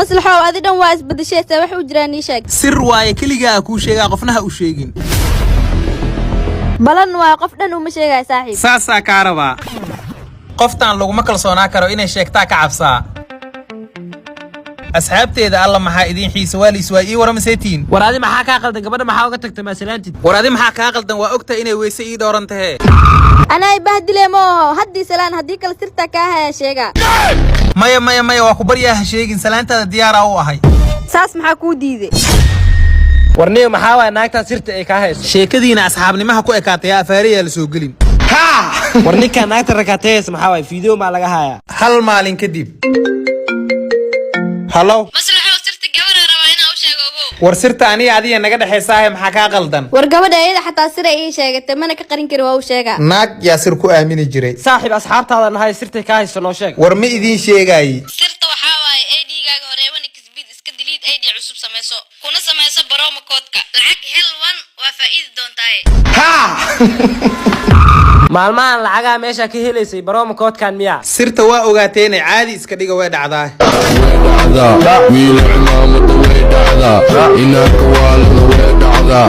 مصلحة وأذي دون واس بدي شيء سوي وجراني شاك سر واي كليجا أكو شيء قفناها وشيجين بلن واقفنا ومشي صاحب ساسا كهرباء قفتان لو ما كل صناعة كرو إني شيكتا كعبسا أصحابتي إذا الله محا إدين حي سوالي سوائي ورا مسيتين ورادي محا كاقلدن قبل محا وقتك تماثلانتي ورادي محا كاقلدن وأكتا إني ويسي دورنتهي أنا يبهدلي مو هدي سلان هديك السرتا كاها يا شيغا مايا واكو بريا هشيغين سلانتا ديارا هو هاي ساس محاكو ديدي ورنيه محا waa naagta sirta ay ka hayso sheekadiina asxaabnimaha ku ekaatay afaariya la soo galin warninka naagta rakatees maxaa way video ma laga haya hal maalin kadib hallo maslaxa sirta gabadha raba inaa u sheego war sirta aniga adiga naga dhaxaysaa maxaa ka qaldan war gabadha ayada xataa sir ay sheegatay mana ka qarin kari waa u sheega naag yaa sir ku aamini jiray saaxiib asxaabtaada nahay sirta ka hayso noo sheeg war ma idin sheegay sirta waxa waay ID-gaaga hore wana kisbid iska delete ID cusub sameeso kuna sameeso promo code-ka lacag hel wan waa faa'iido doontaa maalmahan lacaga meesha ka heleysay promo code-kan miya sirta waa ogaateen caadi iska dhiga way dhacdaa wiil cimaamada way dhacdaa inaanka waa la way dhacdaa